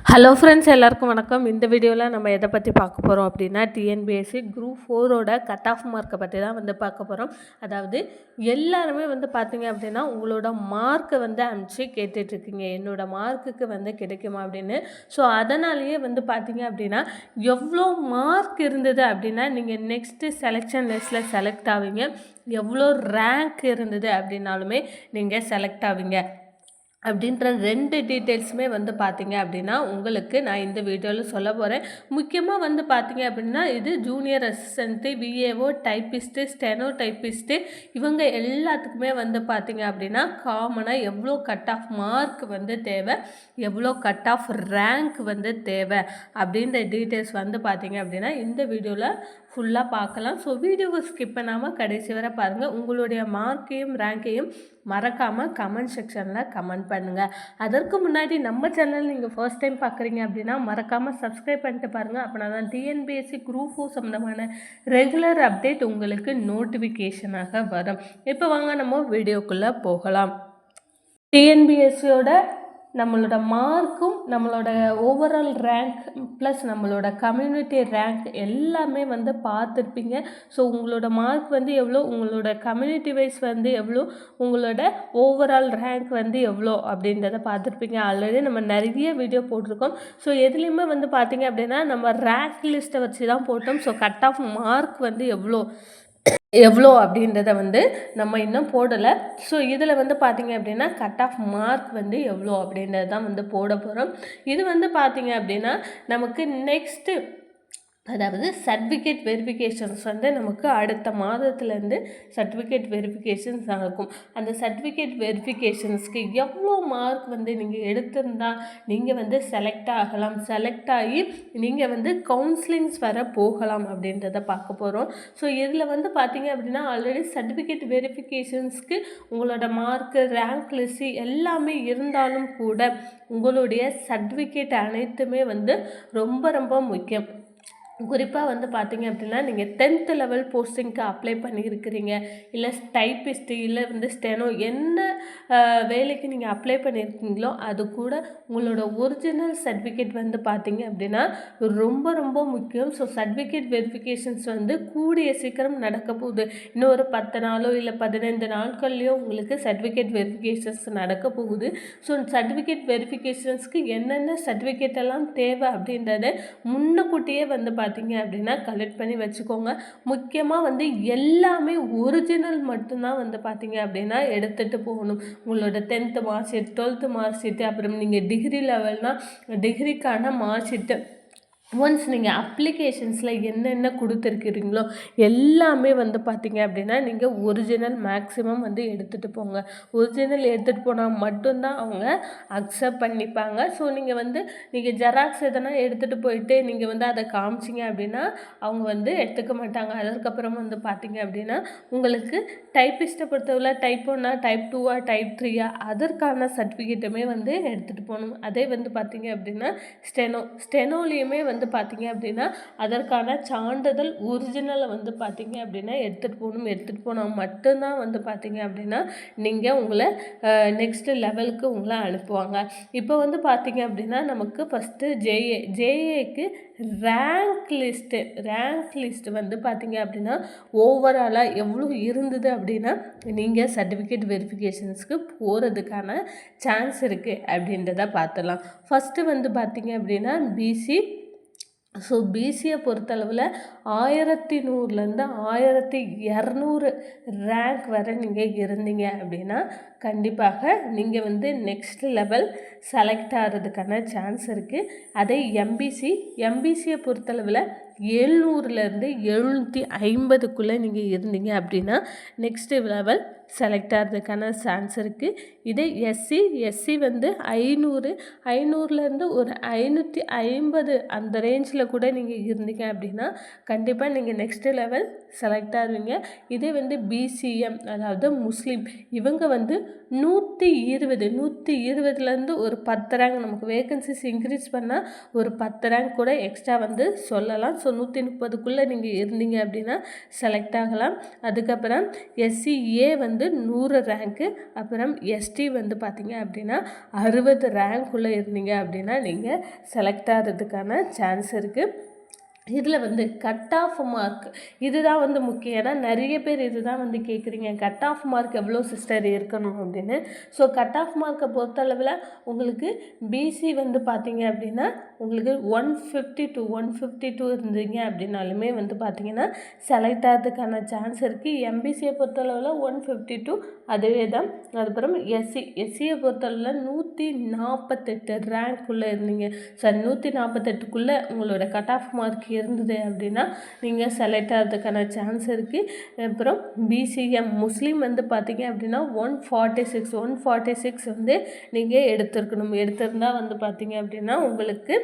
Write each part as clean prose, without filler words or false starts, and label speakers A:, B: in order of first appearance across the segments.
A: Hello friends, எல்லாருக்கும் வணக்கம். இந்த வீடியோவில் நம்ம எதை பற்றி பார்க்க போகிறோம் அப்படின்னா, டிஎன்பிஎஸ்சி குரூப் 4ஓட கட் ஆஃப் மார்க்கை பற்றி தான் பார்க்க போகிறோம். அதாவது எல்லாருமே பார்த்தீங்க அப்படின்னா உங்களோட மார்க்கை அனுப்பிச்சு கேட்டுட்ருக்கீங்க, என்னோடய மார்க்குக்கு கிடைக்குமா அப்படின்னு. ஸோ அதனாலேயே பார்த்தீங்க அப்படின்னா எவ்வளோ மார்க் இருந்தது அப்படின்னா நீங்கள் நெக்ஸ்ட்டு செலெக்ஷன் லிஸ்ட்டில் செலக்ட் ஆவீங்க, எவ்வளோ ரேங்க் இருந்தது அப்படின்னாலுமே நீங்கள் செலக்ட் ஆவீங்க அப்படின்ற 2 டீட்டெயில்ஸுமே பார்த்தீங்க அப்படின்னா உங்களுக்கு நான் இந்த வீடியோவில் சொல்ல போகிறேன். முக்கியமாக பார்த்தீங்க அப்படின்னா இது junior assistant, VAO, typist, steno typist இவங்க எல்லாத்துக்குமே பார்த்தீங்க அப்படின்னா காமனாக எவ்வளோ கட் ஆஃப் மார்க் தேவை, எவ்வளோ கட் ஆஃப் ரேங்க் தேவை அப்படின்ற டீட்டெயில்ஸ் பார்த்தீங்க அப்படின்னா இந்த வீடியோவில் ஃபுல்லாக பார்க்கலாம். ஸோ வீடியோவை ஸ்கிப் பண்ணாமல் கடைசி வரை பாருங்கள். உங்களுடைய மார்க்கையும் ரேங்கையும் மறக்காமல் கமெண்ட் செக்ஷனில் கமெண்ட் பண்ணுங்கள். அதற்கு முன்னாடி நம்ம சேனல் நீங்கள் ஃபர்ஸ்ட் டைம் பார்க்குறீங்க அப்படின்னா மறக்காமல் சப்ஸ்கிரைப் பண்ணிட்டு பாருங்கள். அப்படின்னா தான் டிஎன்பிஎஸ்சி குரூப் 4 சம்மந்தமான ரெகுலர் அப்டேட் உங்களுக்கு நோட்டிஃபிகேஷனாக வரும். இப்போ வாங்க நம்ம வீடியோக்குள்ளே போகலாம். டிஎன்பிஎஸ்சியோட நம்மளோட மார்க்கும் நம்மளோட ஓவரால் ரேங்க் ப்ளஸ் நம்மளோட கம்யூனிட்டி ரேங்க் எல்லாமே பார்த்துருப்பீங்க. ஸோ உங்களோட மார்க் எவ்வளோ, உங்களோட கம்யூனிட்டி வைஸ் எவ்வளோ, உங்களோட ஓவரால் ரேங்க் எவ்வளோ அப்படின்றத பார்த்துருப்பீங்க. ஆல்ரெடி நம்ம நிறைய வீடியோ போட்டிருக்கோம். ஸோ எதுலேயுமே பார்த்தீங்க அப்படின்னா நம்ம ரேங்க் லிஸ்ட்டை வச்சு தான் போட்டோம். ஸோ கட் ஆஃப் மார்க் எவ்வளோ அப்படின்றத நம்ம இன்னும் போடலை. ஸோ இதில் பார்த்தீங்க அப்படின்னா கட் ஆஃப் மார்க் எவ்வளோ அப்படின்றது தான் போட போகிறோம். இது பார்த்தீங்க அப்படின்னா நமக்கு நெக்ஸ்ட்டு அதாவது சர்டிஃபிகேட் வெரிஃபிகேஷன்ஸ் நமக்கு அடுத்த மாதத்துலேருந்து சர்டிஃபிகேட் வெரிஃபிகேஷன்ஸ் நடக்கும். அந்த சர்டிஃபிகேட் வெரிஃபிகேஷன்ஸ்க்கு எவ்வளோ மார்க் நீங்கள் எடுத்திருந்தால் நீங்கள் செலக்ட் ஆகலாம், செலக்ட் ஆகி நீங்கள் கவுன்சிலிங்ஸ் வர போகலாம் அப்படின்றத பார்க்க போகிறோம். ஸோ இதில் பார்த்தீங்க அப்படின்னா ஆல்ரெடி சர்டிஃபிகேட் வெரிஃபிகேஷன்ஸ்க்கு உங்களோட மார்க்கு, ரேங்க் லிஸ்ட்டு எல்லாமே இருந்தாலும் கூட உங்களுடைய சர்டிஃபிகேட் அனைத்துமே ரொம்ப ரொம்ப முக்கியம். குறிப்பாக பார்த்தீங்க அப்படின்னா நீங்கள் 10th லெவல் போஸ்டிங்க்கு அப்ளை பண்ணியிருக்கிறீங்க, இல்லை டைப்பிஸ்ட்டு, இல்லை ஸ்டெனோ என்ன வேலைக்கு நீங்கள் அப்ளை பண்ணியிருக்கீங்களோ அது கூட உங்களோட ஒரிஜினல் சர்டிஃபிகேட் பார்த்தீங்க அப்படின்னா ரொம்ப ரொம்ப முக்கியம். ஸோ சர்டிஃபிகேட் வெரிஃபிகேஷன்ஸ் கூடிய சீக்கிரம் நடக்க போகுது. இன்னும் ஒரு 10 நாளோ இல்லை 15 நாட்கள்லையோ உங்களுக்கு சர்டிஃபிகேட் வெரிஃபிகேஷன்ஸ் நடக்க போகுது. ஸோ சர்டிஃபிகேட் வெரிஃபிகேஷன்ஸ்க்கு என்னென்ன சர்டிஃபிகேட் எல்லாம் தேவை அப்படின்றத முன்னக்கூட்டியே பார்த்தீங்க அப்படின்னா கலெக்ட் பண்ணி வச்சுக்கோங்க. முக்கியமாக எல்லாமே ஒரிஜினல் மட்டும்தான் பார்த்தீங்க அப்படின்னா எடுத்துகிட்டு போகணும். உங்களோட 10th mark sheet, 12th mark sheet, அப்புறம் நீங்கள் டிகிரி லெவல்னால் டிகிரிக்கான மார்க் ஷீட்டு, ஒன்ஸ் நீங்கள் அப்ளிகேஷன்ஸில் என்னென்ன கொடுத்துருக்கிறீங்களோ எல்லாமே பார்த்தீங்க அப்படின்னா நீங்கள் ஒரிஜினல் மேக்ஸிமம் எடுத்துகிட்டு போங்க. ஒரிஜினல் எடுத்துகிட்டு போனால் மட்டும்தான் அவங்க அக்செப்ட் பண்ணிப்பாங்க. ஸோ நீங்கள் ஜெராக்ஸ் எதனா எடுத்துகிட்டு போயிட்டு நீங்கள் அதை காமிச்சிங்க அப்படின்னா அவங்க எடுத்துக்க மாட்டாங்க. அதற்கப்புறம் பார்த்தீங்க அப்படின்னா உங்களுக்கு டைப்பிஸ்ட்டை பொறுத்தவரை டைப் 1, டைப் 2, டைப் 3 அதற்கான சர்டிஃபிகேட்டுமே எடுத்துகிட்டு போகணும். அதே பார்த்தீங்க அப்படின்னா ஸ்டெனோலேயுமே பார்த்தீங்க அப்படின்னா அதற்கான சான்றிதழ் ஒரிஜினலை பார்த்தீங்க அப்படின்னா எடுத்துகிட்டு போகணும். எடுத்துகிட்டு போனால் மட்டும்தான் பார்த்தீங்க அப்படின்னா நீங்கள் உங்களை நெக்ஸ்ட் லெவலுக்கு உங்களை அனுப்புவாங்க. இப்போ பார்த்தீங்க அப்படின்னா நமக்கு ஃபஸ்ட்டு ஜேஏக்கு ரேங்க் லிஸ்ட்டு பார்த்தீங்க அப்படின்னா ஓவராலாக எவ்வளோ இருந்தது அப்படின்னா நீங்கள் சர்டிஃபிகேட் வெரிஃபிகேஷன்ஸ்க்கு போகிறதுக்கான சான்ஸ் இருக்குது அப்படின்றத பார்த்துடலாம். ஃபஸ்ட்டு பார்த்தீங்க அப்படின்னா பிசி. ஸோ பிசியை பொறுத்தளவில் 1100லேருந்து 1200 ரேங்க் வரை நீங்கள் இருந்தீங்க அப்படின்னா கண்டிப்பாக நீங்கள் நெக்ஸ்ட் லெவல் செலக்ட் ஆகிறதுக்கான சான்ஸ் இருக்குது. அதே எம்பிசியை பொறுத்தளவில் 700லேருந்து 750க்குள்ளே நீங்கள் இருந்தீங்க அப்படின்னா நெக்ஸ்ட் லெவல் செலக்ட் ஆகிறதுக்கான சான்ஸ் இருக்குது. இதே எஸ்சி 500லேருந்து ஒரு 550 அந்த ரேஞ்சில் கூட நீங்கள் இருந்தீங்க அப்படின்னா கண்டிப்பாக நீங்கள் நெக்ஸ்ட் லெவல் செலக்ட் ஆகுவீங்க. இதே பிசிஎம் அதாவது முஸ்லீம் இவங்க 120லேருந்து ஒரு 10 ரேங்க் நமக்கு வேகன்சிஸ் இன்க்ரீஸ் பண்ணால் ஒரு 10 ரேங்க் கூட எக்ஸ்ட்ரா வந்து சொல்லலாம். ஸோ 130க்குள்ளே நீங்கள் இருந்தீங்க அப்படின்னா செலக்ட் ஆகலாம். அதுக்கப்புறம் SCA வந்து 100 ரேங்க்கு, அப்புறம் ST வந்து பார்த்தீங்க அப்படின்னா 60 ரேங்க்குள்ளே இருந்தீங்க அப்படின்னா நீங்கள் செலக்ட் ஆகிறதுக்கான சான்ஸ் இருக்குது. இதில் வந்து கட் ஆஃப் மார்க் இதுதான் வந்து முக்கியம். ஏன்னா நிறைய பேர் இதுதான் வந்து கேட்குறீங்க, கட் ஆஃப் மார்க் எவ்வளோ சிஸ்டர் இருக்கணும் அப்படின்னு. ஸோ கட் ஆஃப் மார்க்கை பொறுத்தளவில் உங்களுக்கு பிசி வந்து பார்த்தீங்க அப்படின்னா உங்களுக்கு 150 to 152 இருந்தீங்க அப்படின்னாலுமே வந்து பார்த்தீங்கன்னா செலக்ட் ஆகிறதுக்கான சான்ஸ் இருக்குது. எம்பிசியை பொறுத்தளவில் 152 அதுவே தான். அதுக்கப்புறம் எஸ்சியை பொறுத்தளவில் 148 ரேங்க்குள்ளே இருந்தீங்க, சாரி 148க்குள்ளே உங்களோட கட் ஆஃப் மார்க் இருந்தது அப்படின்னா நீங்கள் செலக்ட் ஆகிறதுக்கான சான்ஸ் இருக்குது. அப்புறம் பிசிஎம் முஸ்லீம் வந்து பார்த்தீங்க அப்படின்னா 146 வந்து நீங்கள் எடுத்திருந்தால் வந்து பார்த்தீங்க அப்படின்னா உங்களுக்கு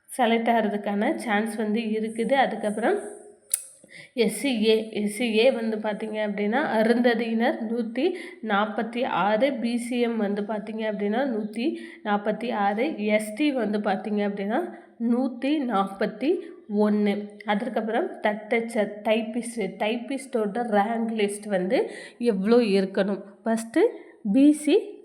A: செலக்ட் ஆகிறதுக்கான சான்ஸ் வந்து இருக்குது. அதுக்கப்புறம் எஸ்சிஏ வந்து பார்த்தீங்க அப்படின்னா அருந்ததியினர் 146, பிசிஎம் வந்து பார்த்தீங்க அப்படின்னா 146, எஸ்டி வந்து பார்த்தீங்க அப்படின்னா 141. அதுக்கப்புறம் தட்டச்சர் டைப்பிஸ்டோட ரேங்க் லிஸ்ட் வந்து எவ்வளோ இருக்கணும். ஃபஸ்ட்டு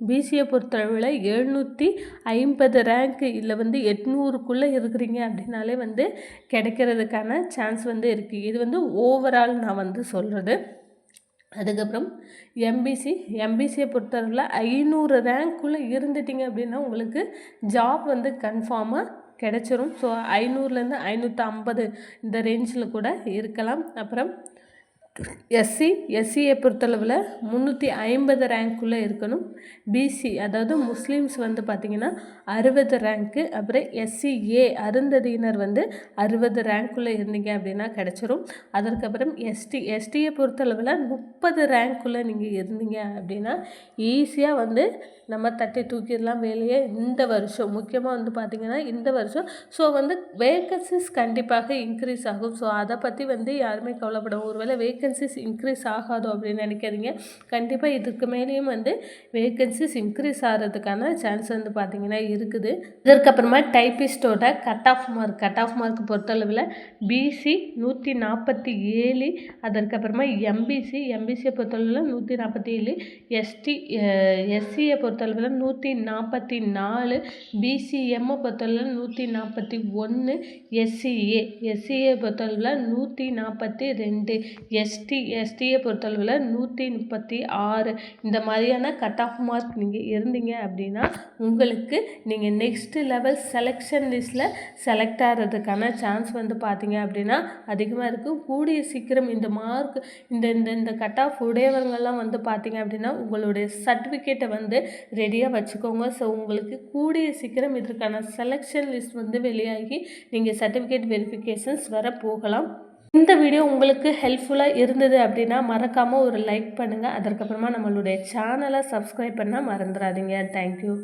A: பிசியை பொறுத்தளவில் 750 ரேங்க்கு இல்லை வந்து 800க்குள்ளே இருக்கிறீங்க அப்படின்னாலே வந்து கிடைக்கிறதுக்கான சான்ஸ் வந்து இருக்குது. இது வந்து ஓவரால் நான் வந்து சொல்கிறது. அதுக்கப்புறம் எம்பிசியை பொறுத்தளவில் 500 ரேங்க்குள்ளே இருந்துட்டிங்க அப்படின்னா உங்களுக்கு ஜாப் வந்து கன்ஃபார்மாக கிடச்சிரும். ஸோ 500லேருந்து 550 இந்த ரேஞ்சில் கூட இருக்கலாம். அப்புறம் எஸ்சியை பொறுத்தளவில் 350 ரேங்க்குள்ளே இருக்கணும். பிசி அதாவது முஸ்லீம்ஸ் வந்து பார்த்திங்கன்னா 60 ரேங்க்கு. அப்புறம் எஸ்சிஏ அருந்ததியினர் வந்து 60 ரேங்க்குள்ளே இருந்தீங்க அப்படின்னா கிடச்சிரும். அதற்கப்புறம் எஸ்டியை பொறுத்தளவில் 30 ரேங்க்குள்ளே நீங்கள் இருந்தீங்க அப்படின்னா ஈஸியாக வந்து நம்ம தட்டி தூக்கிடலாம் வேலையை. இந்த வருஷம் முக்கியமாக வந்து பார்த்திங்கன்னா இந்த வருஷம் ஸோ வந்து வேகன்சிஸ் கண்டிப்பாக இன்க்ரீஸ் ஆகும். ஸோ அதை பற்றி வந்து யாருமே கவலைப்படும். ஒருவேளை வேகன்சிஸ் இன்க்ரீஸ் ஆகாதோ அப்படின்னு நினைக்காதீங்க. கண்டிப்பாக இதுக்கு மேலேயும் வந்து வேகன்சிஸ் இன்க்ரீஸ் ஆகிறதுக்கான சான்ஸ் வந்து பார்த்திங்கன்னா இருக்குது. இதற்கப்புறமா டைப்பிஸ்டோட கட் ஆஃப் மார்க் பொறுத்தளவில் பிசி 147, அதற்கப்புறமா எம்பிசியை பொறுத்தளவில் 147, எஸ்சியை பொறுத்தளவில் 144, பிசிஎம்மை பொறுத்தளவில் 141, எஸ்சியை பொறுத்தளவில் 142, எஸ்டியை பொறுத்தளவில் 136. இந்த மாதிரியான கட் ஆஃப் மார்க் நீங்கள் இருந்தீங்க அப்படின்னா உங்களுக்கு நீங்கள் நெக்ஸ்ட் லெவல் செலெக்ஷன் லிஸ்ட்டில் செலக்ட் ஆகிறதுக்கான சான்ஸ் வந்து பார்த்தீங்க அப்படின்னா அதிகமாக இருக்கும். கூடிய சீக்கிரம் இந்த மார்க் இந்த கட் ஆஃப் உடையவங்கள்லாம் வந்து பார்த்தீங்க அப்படின்னா உங்களுடைய சர்டிஃபிகேட்டை வந்து ரெடியாக வச்சுக்கோங்க. ஸோ உங்களுக்கு கூடிய சீக்கிரம் இதற்கான செலெக்ஷன் லிஸ்ட் வந்து வெளியாகி நீங்கள் சர்டிஃபிகேட் வெரிஃபிகேஷன்ஸ் வர போகலாம். இந்த வீடியோ உங்களுக்கு ஹெல்ப்ஃபுல்லாக இருந்தது அப்படின்னா மறக்காமல் ஒரு லைக் பண்ணுங்கள். அதற்கப்புறமா நம்மளுடைய சேனலை சப்ஸ்கிரைப் பண்ண மறந்துடாதீங்க. தேங்க்யூ.